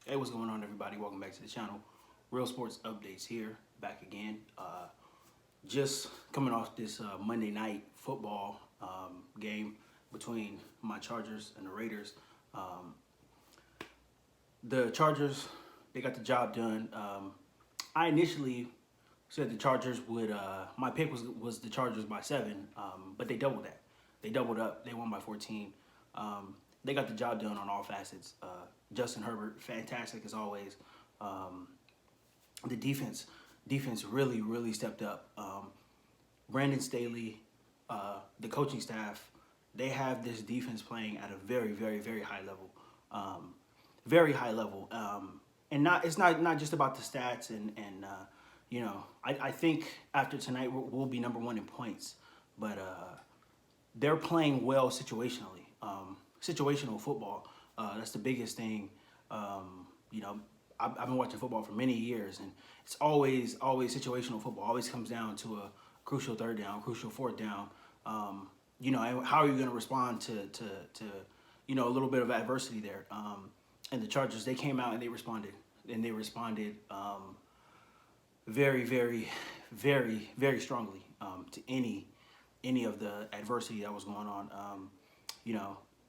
Hey, what's going on, everybody? Welcome back to the channel. Real Sports Updates here, back again. Just coming off this Monday night football game between my Chargers and the Raiders. The Chargers, they got the job done. I initially said the Chargers would. My pick was the Chargers by 7, but they doubled that. They doubled up. They won by 14. They got the job done on all facets. Justin Herbert, fantastic as always. The defense really stepped up. Brandon Staley, the coaching staff, they have this defense playing at a very high level, very high level. And it's not just about the stats and I think after tonight we'll be number 1 in points, but they're playing well situationally. Situational football, that's the biggest thing. I've been watching football for many years, and it's always situational football. Always comes down to a crucial third down, crucial fourth down. And how are you going to respond to a little bit of adversity there? And the Chargers, they came out and they responded, very strongly to any of the adversity that was going on.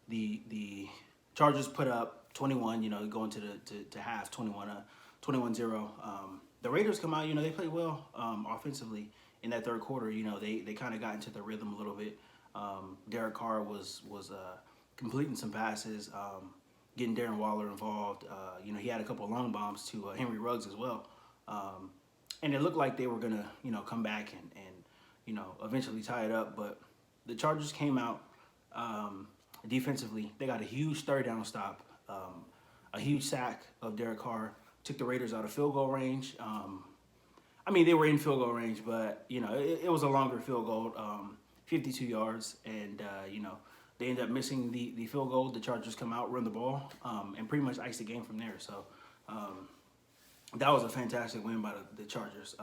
The Chargers put up 21, going to half 21-0. The Raiders come out, they played well offensively in that third quarter. They kind of got into the rhythm a little bit. Derek Carr was completing some passes, getting Darren Waller involved. He had a couple of long bombs to Henry Ruggs as well. And it looked like they were gonna, come back and eventually tie it up. But the Chargers came out defensively. They got a huge third down stop, a huge sack of Derek Carr, took the Raiders out of field goal range. They were in field goal range, but it was a longer field goal, 52 yards, and they ended up missing the field goal. The Chargers come out, run the ball, and pretty much ice the game from there. So that was a fantastic win by the Chargers.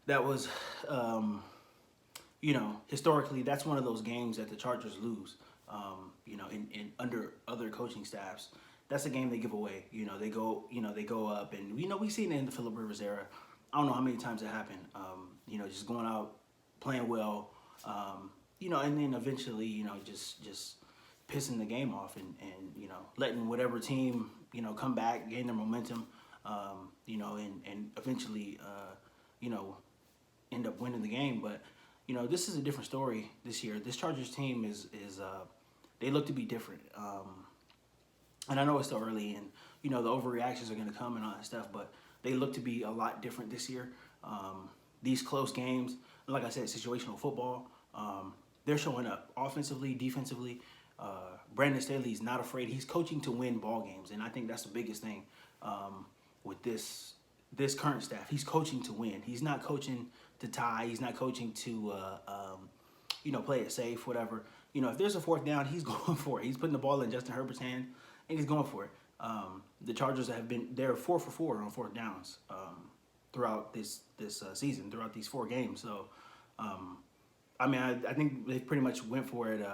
That was, historically, that's one of those games that the Chargers lose. In under other coaching staffs, that's a game they give away. They go up, and we seen it in the Phillip Rivers era. I don't know how many times it happened. Just going out, playing well, and then eventually, just pissing the game off and letting whatever team, come back, gain their momentum, and eventually, end up winning the game. But, this is a different story this year. This Chargers team is they look to be different. And I know it's still early, and, the overreactions are going to come and all that stuff, but they look to be a lot different this year. These close games, like I said, situational football, they're showing up offensively, defensively. Brandon Staley is not afraid. He's coaching to win ball games, and I think that's the biggest thing with this current staff. He's coaching to win. He's not coaching to tie. He's not coaching to play it safe, whatever. If there's a fourth down, he's going for it. He's putting the ball in Justin Herbert's hand, and he's going for it. The Chargers they're 4 for 4 on fourth downs throughout this season, throughout these 4 games. So, I think they pretty much went for it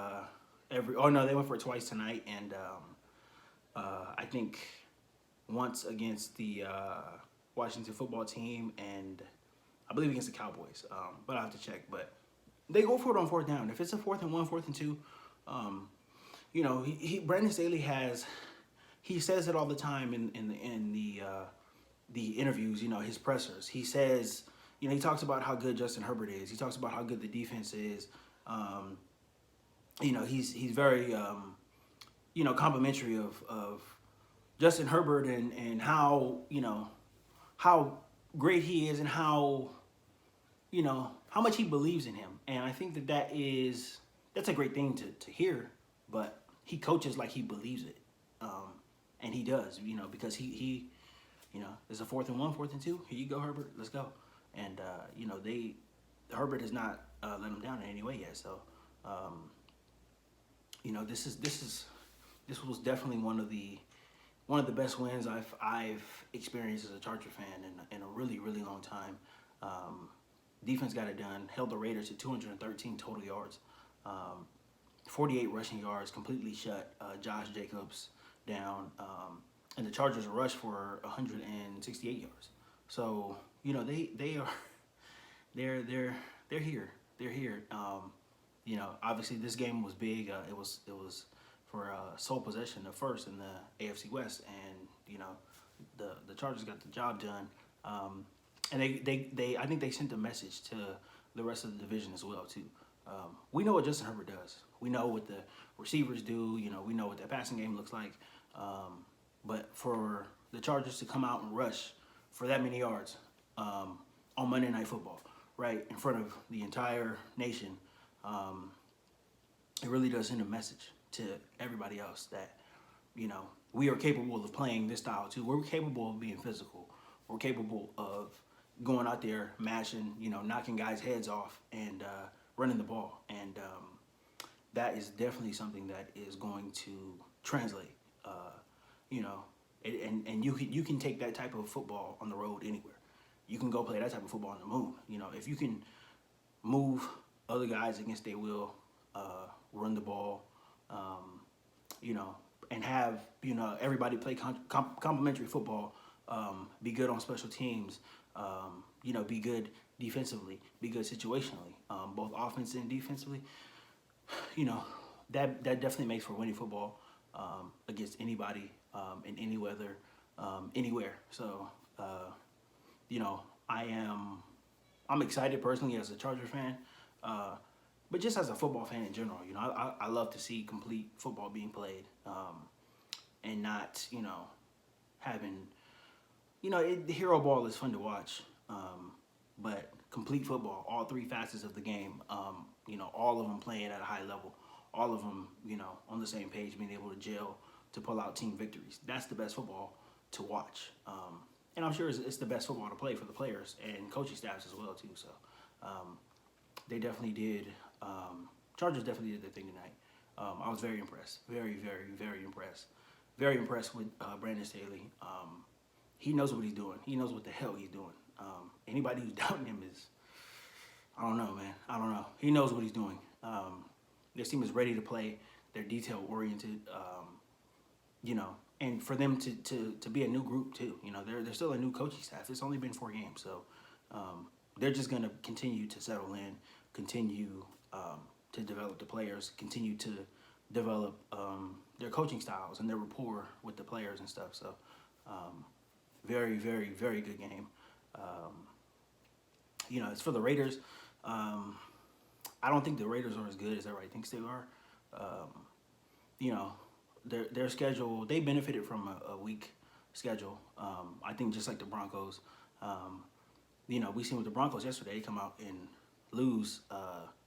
they went for it twice tonight, and I think once against the Washington football team, and I believe against the Cowboys, but I have to check. But they go for it on fourth down. If it's a 4th and 1, 4th and 2, Brandon Staley he says it all the time in the interviews, his pressers. He says, he talks about how good Justin Herbert is. He talks about how good the defense is. He's very complimentary of Justin Herbert and how how great he is, and how much he believes in him. And I think that's a great thing to hear. But he coaches like he believes it, and he does, because he there's a 4th and 1, 4th and 2. Here you go, Herbert. Let's go. And Herbert has not let him down in any way yet. So this was definitely one of the best wins I've experienced as a Charger fan in a really long time. Defense got it done. Held the Raiders to 213 total yards, 48 rushing yards. Completely shut Josh Jacobs down. and the Chargers rushed for 168 yards. So they are they're here. They're here. Obviously this game was big. It was for sole possession, the first in the AFC West, and the Chargers got the job done. And they I think they sent a message to the rest of the division as well too. We know what Justin Herbert does. We know what the receivers do. We know what their passing game looks like. But for the Chargers to come out and rush for that many yards on Monday Night Football, right in front of the entire nation, it really does send a message to everybody else that we are capable of playing this style too. We're capable of being physical. We're capable of going out there, mashing, knocking guys' heads off and running the ball. And that is definitely something that is going to translate. And you can take that type of football on the road anywhere. You can go play that type of football on the moon. If you can move other guys against their will, run the ball, and have everybody play complementary football, be good on special teams, be good defensively, be good situationally, both offensively and defensively. That definitely makes for winning football against anybody, in any weather, anywhere. So I'm excited personally as a Charger fan, but just as a football fan in general. I love to see complete football being played, and not having the hero ball is fun to watch, but complete football, all three facets of the game, all of them playing at a high level, all of them on the same page, being able to gel to pull out team victories. That's the best football to watch. And I'm sure it's the best football to play for the players and coaching staffs as well too. So they definitely did. Chargers definitely did their thing tonight. I was very impressed. Very, very, very impressed. Very impressed with Brandon Staley. He knows what he's doing. He knows what the hell he's doing. Anybody who's doubting him is, I don't know, man. I don't know. He knows what he's doing. This team is ready to play. They're detail oriented. And for them to be a new group too. They're still a new coaching staff. It's only been 4 games, so they're just gonna continue to settle in, continue to develop the players, continue to develop their coaching styles and their rapport with the players and stuff. So very, very, very good game. It's for the Raiders. I don't think the Raiders are as good as everybody thinks they are. Their schedule, they benefited from a weak schedule. I think just like the Broncos. We seen with the Broncos yesterday, they come out and lose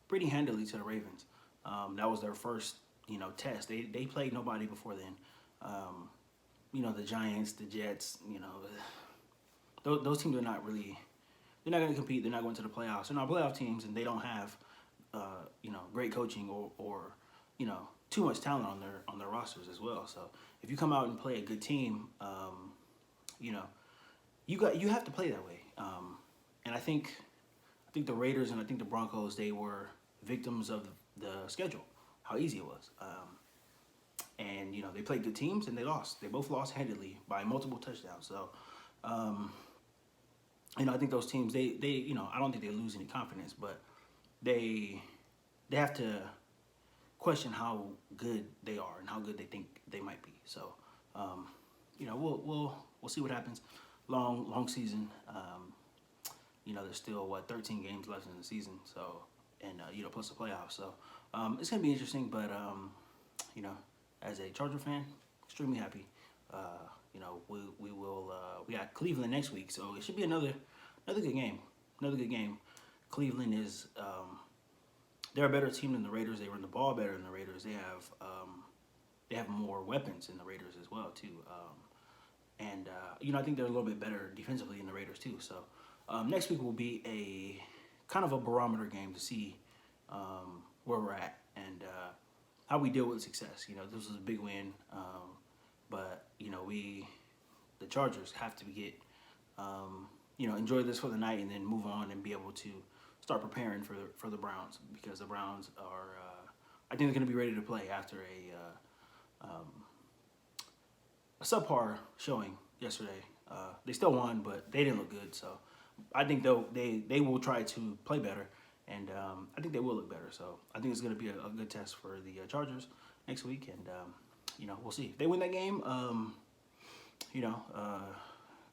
pretty handily to the Ravens. That was their first, test. They played nobody before then. The Giants, the Jets, those teams are not really, they're not going to compete. They're not going to the playoffs. They're not playoff teams, and they don't have, great coaching or too much talent on their rosters as well. So if you come out and play a good team, you have to play that way. And I think the Raiders and I think the Broncos, they were victims of the schedule, how easy it was. And they played good teams and they lost. They both lost handedly by multiple touchdowns. So I think those teams, they I don't think they lose any confidence, but they have to question how good they are and how good they think they might be. So we'll see what happens. Long season. There's still 13 games left in the season. So and plus the playoffs. So it's gonna be interesting. But as a Charger fan, extremely happy. We got Cleveland next week, so it should be another good game. Another good game. Cleveland is they're a better team than the Raiders. They run the ball better than the Raiders. They have more weapons than the Raiders as well too. I think they're a little bit better defensively than the Raiders too. So next week will be a kind of a barometer game to see where we're at and how we deal with success. This was a big win, but the Chargers have to get enjoy this for the night and then move on and be able to start preparing for the Browns, because the Browns are I think they're going to be ready to play after a subpar showing yesterday. They still won, but they didn't look good. So I think they will try to play better, and I think they will look better. So I think it's going to be a good test for the Chargers next week, and we'll see if they win that game.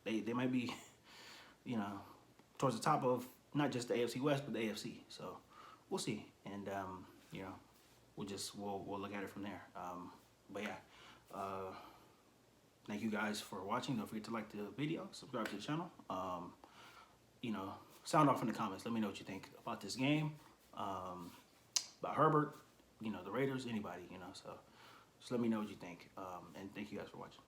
They might be towards the top of not just the AFC West but the AFC. So we'll see, and we'll look at it from there. But yeah. Thank you guys for watching. Don't forget to like the video, subscribe to the channel. Sound off in the comments. Let me know what you think about this game, about Herbert, the Raiders, anybody, So just let me know what you think. And thank you guys for watching.